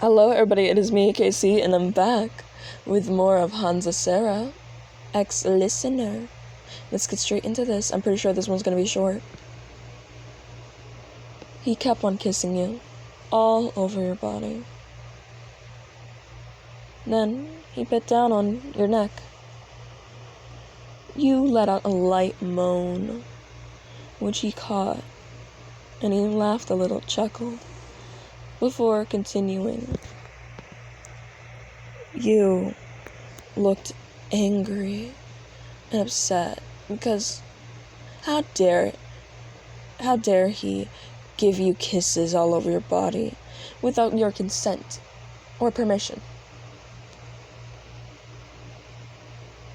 Hello everybody, it is me, Casey, and I'm back with more of Hansa Sero, ex-listener. Let's get straight into this. I'm pretty sure this one's gonna be short. He kept on kissing you, all over your body. Then, he bit down on your neck. You let out a light moan, which he caught, and he laughed a little, chuckled, before continuing. You looked angry and upset because how dare he give you kisses all over your body without your consent or permission.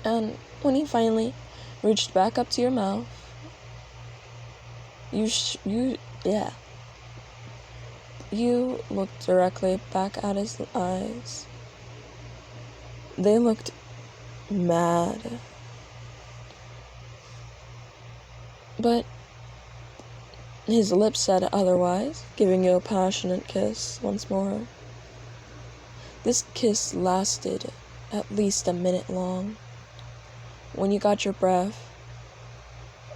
And when he finally reached back up to your mouth, you looked directly back at his eyes. They looked mad. But his lips said otherwise, giving you a passionate kiss once more. This kiss lasted at least a minute long. When you got your breath,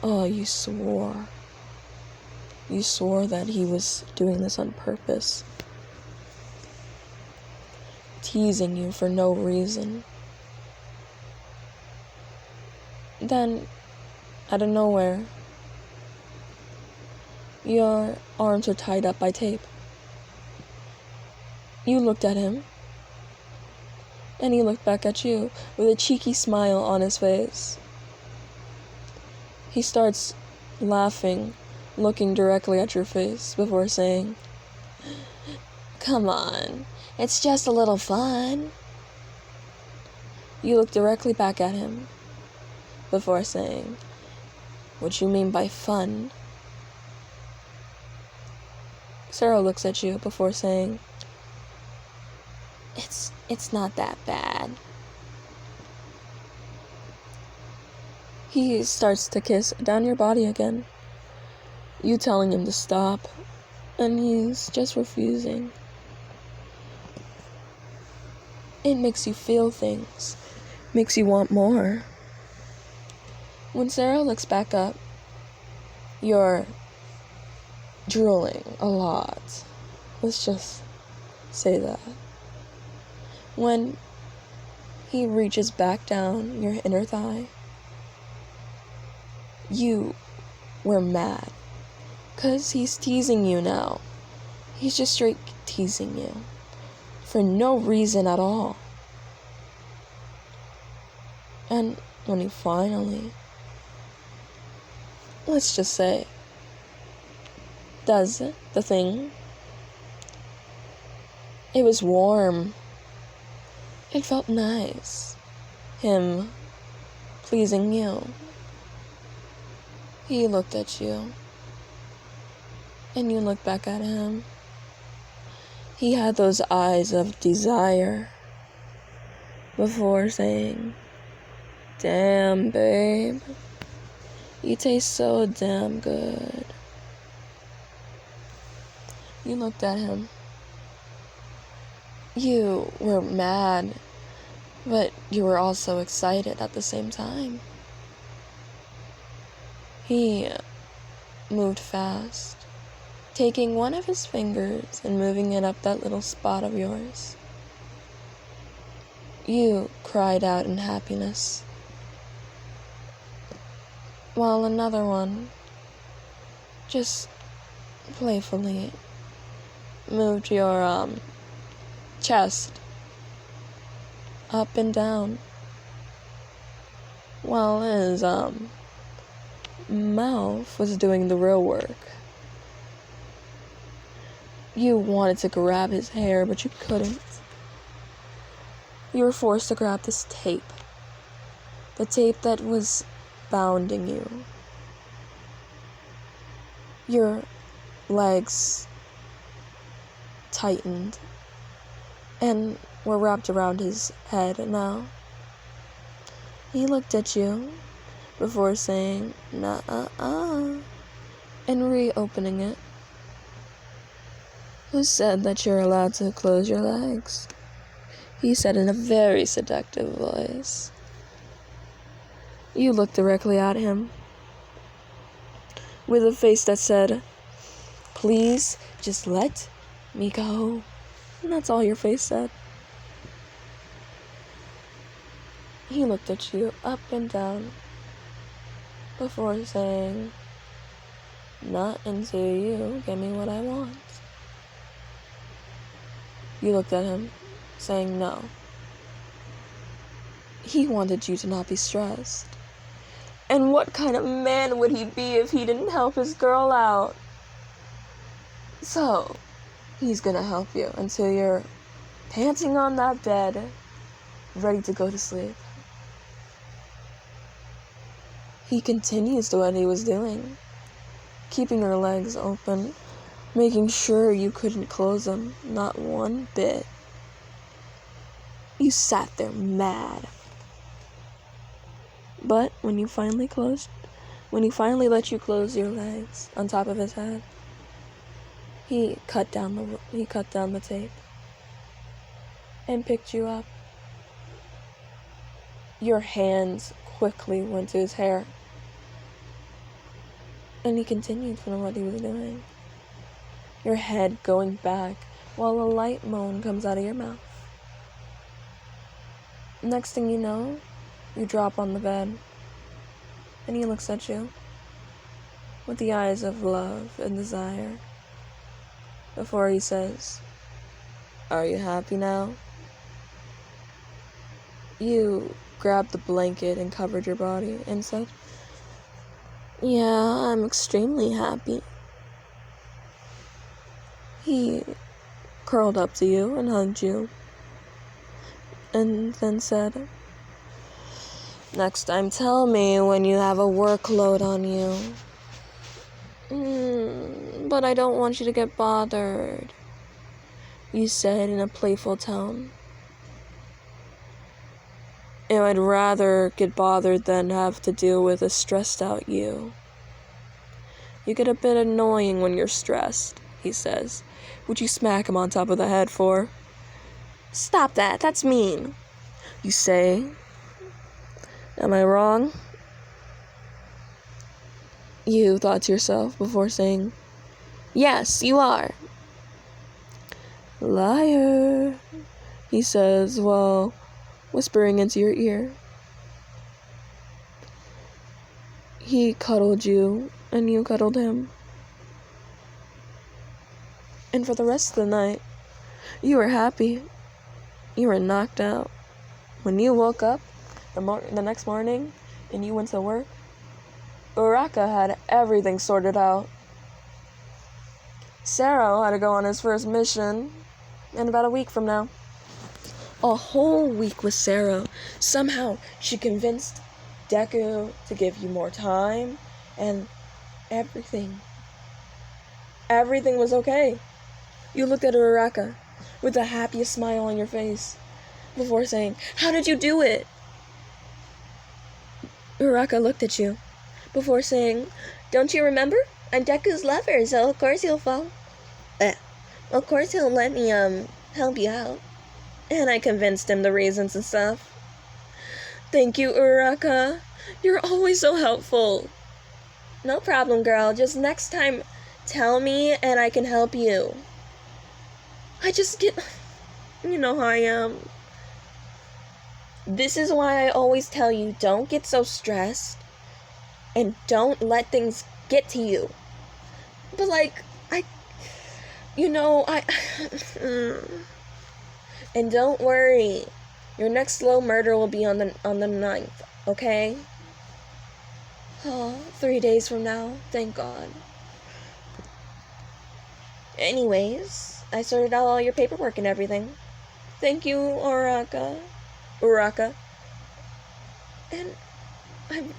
you swore. You swore that he was doing this on purpose, teasing you for no reason. Then, out of nowhere, your arms were tied up by tape. You looked at him, and he looked back at you with a cheeky smile on his face. He starts laughing, looking directly at your face before saying, "Come on, it's just a little fun." You look directly back at him before saying, "What you mean by fun?" Sero looks at you before saying, It's not that bad." He starts to kiss down your body again, you telling him to stop, and he's just refusing. It makes you feel things, makes you want more. When Sero looks back up, you're drooling a lot. Let's just say that. When he reaches back down your inner thigh, you were mad. 'Cause he's teasing you now. He's just straight teasing you. For no reason at all. And when he finally, let's just say, does the thing, it was warm. It felt nice. Him pleasing you. He looked at you. And you looked back at him. He had those eyes of desire before saying, "Damn, babe, you taste so damn good." You looked at him. You were mad, but you were also excited at the same time. He moved fast, taking one of his fingers and moving it up that little spot of yours. You cried out in happiness, while another one just playfully moved your chest up and down, while his mouth was doing the real work. You wanted to grab his hair, but you couldn't. You were forced to grab this tape. The tape that was bounding you. Your legs tightened and were wrapped around his head now. He looked at you before saying, "Nah, and reopening it. Who said that you're allowed to close your legs? He said in a very seductive voice. You looked directly at him with a face that said, "Please, just let me go." And that's all your face said. He looked at you up and down before saying, "Not until you give me what I want." You looked at him, saying no. He wanted you to not be stressed. And what kind of man would he be if he didn't help his girl out? So, he's gonna help you until you're panting on that bed, ready to go to sleep. He continues to what he was doing, keeping your legs open, making sure you couldn't close them, not one bit. You sat there mad. But when he finally let you close your legs on top of his head, he cut down the tape and picked you up. Your hands quickly went to his hair, and he continued from what he was doing. Your head going back while a light moan comes out of your mouth. Next thing you know, you drop on the bed, and he looks at you with the eyes of love and desire before he says, "Are you happy now?" You grabbed the blanket and covered your body and said, "Yeah, I'm extremely happy." He curled up to you and hugged you and then said, "Next time tell me when you have a workload on you." But I don't want you to get bothered," you said in a playful tone. And I'd rather get bothered than have to deal with a stressed out you. You get a bit annoying when you're stressed, he says, which you smack him on top of the head for. "Stop that, that's mean," you say. Am I wrong? You thought to yourself before saying, "Yes, you are." "Liar," he says while whispering into your ear. He cuddled you and you cuddled him. And for the rest of the night, you were happy. You were knocked out. When you woke up the next morning and you went to work, Uraka had everything sorted out. Sero had to go on his first mission in about a week from now. A whole week with Sero. Somehow she convinced Deku to give you more time, and everything was okay. You looked at Uraka with the happiest smile on your face before saying, "How did you do it?" Uraka looked at you before saying, "Don't you remember? I'm Deku's lover, so of course he'll of course he'll let me help you out." And I convinced him the reasons and stuff. Thank you, Uraka. You're always so helpful. No problem, girl. Just next time, tell me and I can help you. I just get... You know how I am. This is why I always tell you, don't get so stressed. And don't let things get to you. But And don't worry. Your next slow murder will be on the 9th, okay? Oh, 3 days from now. Thank God. Anyways, I sorted out all your paperwork and everything. Thank you, Uraka. And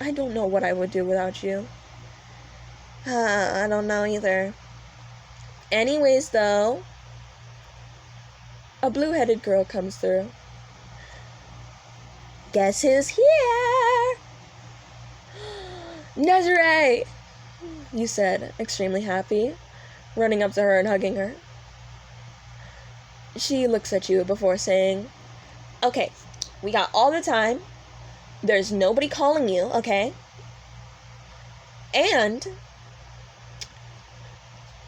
I don't know what I would do without you. I don't know either. Anyways, though, a blue-headed girl comes through. Guess who's here? Desiree! You said, extremely happy, running up to her and hugging her. She looks at you before saying, okay, we got all the time. There's nobody calling you, okay? And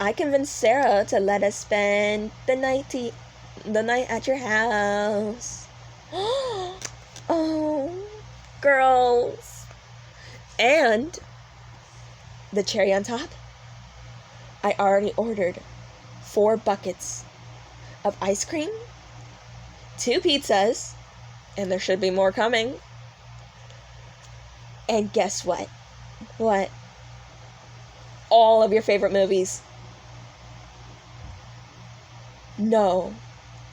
I convinced Sarah to let us spend the night at your house. Oh, girls. And the cherry on top, I already ordered 4 buckets of ice cream, 2 pizzas, and there should be more coming. And guess what? What? All of your favorite movies. No.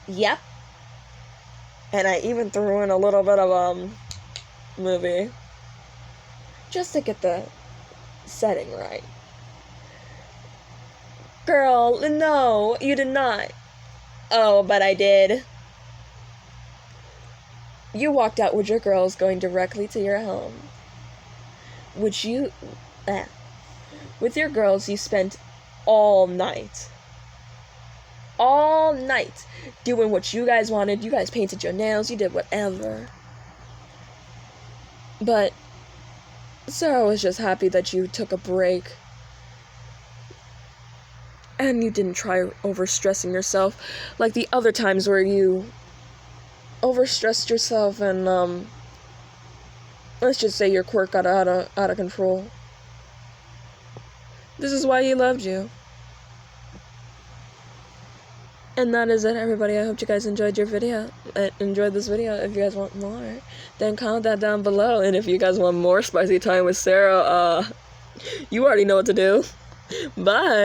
Yep. And I even threw in a little bit of movie just to get the setting right. Girl, no, you did not. Oh, but I did. You walked out with your girls going directly to your home. With your girls, you spent all night doing what you guys wanted. You guys painted your nails, you did whatever. But Sarah was just happy that you took a break and you didn't try overstressing yourself like the other times where you overstressed yourself and let's just say your quirk got out of control. This is why he loved you. And that is it, everybody. I hope you guys enjoyed this video. If you guys want more, then comment that down below. And if you guys want more spicy time with Sarah, you already know what to do. Bye.